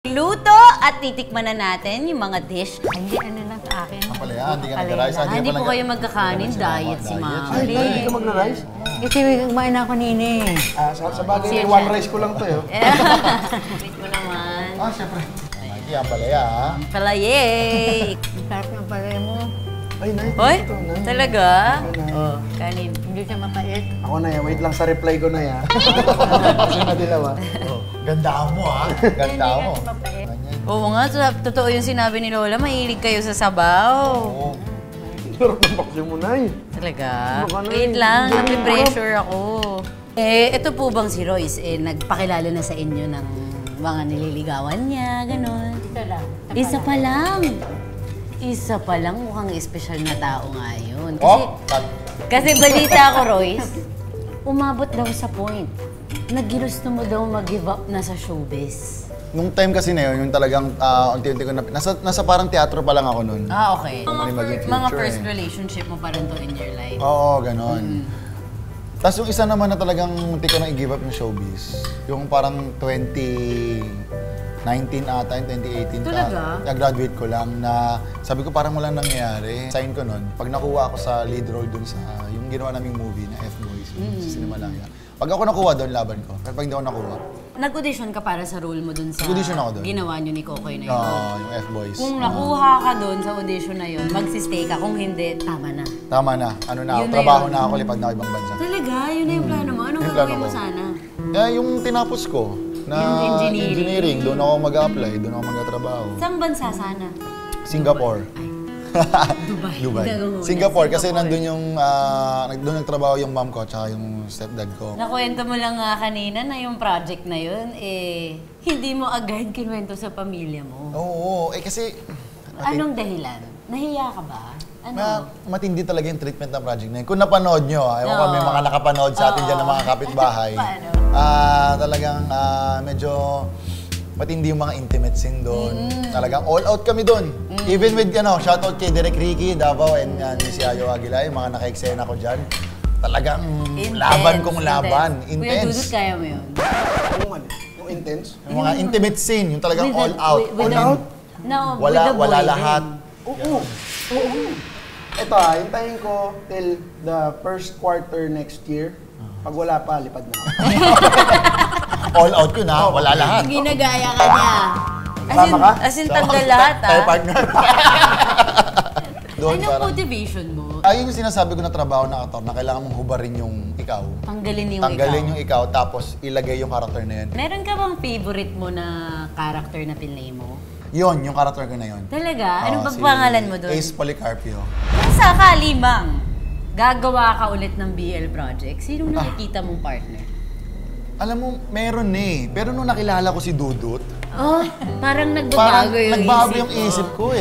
Luto at titikman na natin yung mga dish. Ay, hindi, ano lang sa akin. Kapalaya, hindi ka nag-rice. Hindi po kayo magkakanin, diet si Mami. Ay, hindi ka mag-rice? Kasi kumain ako nini. Sa bagay, one rice ko lang to eh. Wait mo naman. Siyempre. Hindi, ang palaya ha. Palayay! Ang sarap ng palaya mo. Ay, nice. Hoy? Talaga? Oh, kanin. Hindi siya mapait. Ako na yan, wait lang sa reply ko na yan. Kasi na dilaw ha. Ganda mo ha. Ganda mo. Oo nga, totoo yung sinabi ni Lola, mahilig kayo sa sabaw. Oo. Sarap ng paksyo mo na eh. Talaga? Wait lang, napipressure ako. Ito po bang si Royce, nagpakilala na sa inyo ng mga nililigawan niya, gano'n? Isa lang. Isa pa lang. Isa pa lang, mukhang espesyal na tao nga yun. Kasi balita ko, Royce, umabot daw sa point na ginusto mo daw mag-give up na sa showbiz. Nung time kasi na yun, yung talagang unti-unti ko na... Nasa parang teatro pa lang ako nun. Okay. Mga Future, first relationship mo pa rin to in your life. Oo, ganon. Tapos yung isa naman na talagang munti ko na i-give up yung showbiz. Yung parang 2019 ata, 2018. Talaga? Nag-graduate ko lang na sabi ko parang walang nangyayari. Sign ko nun, pag nakuha ako sa lead role dun sa yung ginawa naming movie na F-Boys, sa Cinemalaya. Pag ako nakuha doon, laban ko. Pero pag hindi ako nakuha, Nag-audition ka para sa role mo dun sa Nag-audition ako dun. ginawa nyo ni Kokoy na yun? yung F-Boys. Kung nakuha ka dun sa audition na yun, magsistay ka. Kung hindi, tama na. Tama na. Ano na ako, Yun na trabaho yun. na ako, lipad na ako ibang bansa. Talaga? Yun na yung plano mo? Anong Yung plano gagawin mo ko. sana? Yung tinapos ko na Yung engineering. doon ako mag-apply, doon ako mag-trabaho. Saan bansa sana? Singapore. Dubai. Dubai. Gagawin mo na. Singapore kasi nandun yung, doon nagtrabaho yung mom ko tsaka yung stepdad ko. Nakwento mo lang nga kanina na yung project na yun, hindi mo agad kinwento sa pamilya mo. Oo, kasi... Anong dahilan? Nahiya ka ba? Ano? Matindi talaga yung treatment ng project na yun. Kung napanood nyo, ewan ko may mga nakapanood sa atin dyan ng mga kapitbahay. Paano? Talagang medyo matindi yung mga intimate scene doon. Talagang all out kami doon. Even with, shoutout kay Direk Ricky, Davao, and si Ayo Aguila, yung mga naka-eksena ko dyan. Talagang laban kong laban. Kuya Dudut, Intense. kaya mo yun? Yung intense? Yung mga intimate scene, yung talagang all out. All out? No, with the Wala boy lahat. Oo. Ito hintayin ko till the first quarter next year. Pag wala pa, lipad na ako. All out yun ha, wala lahat. Ginagaya ka niya. Kasama ka? As in tanggal lahat Tayo partner. Anong motivation mo? Ayun yung sinasabi ko na trabaho ng aktor na kailangan mong hubarin yung ikaw. Tanggalin yung Tanggalin ikaw. yung ikaw, tapos ilagay yung karakter na yun. Meron ka bang favorite mo na character na pinlay mo? Yun, yung karakter ko na yun. Talaga? Anong Si pangalan mo doon? Ace Policarpio. Kung sakali mang gagawa ka ulit ng BL project, sinong nakikita mong partner? Alam mo, meron pero nung nakilala ko si Dudut, Oh, parang parang nagbabago yung nagbago isip yung isip ko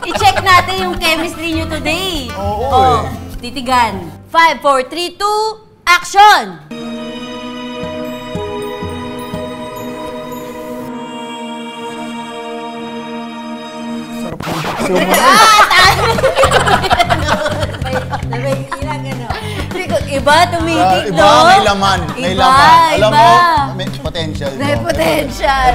I-check natin yung chemistry nyo today. Oo, Titigan. 5, 4, 3, 2, action! Iba, tumitik, Iba, may laman. May laman. Alam mo, may potential. May potential.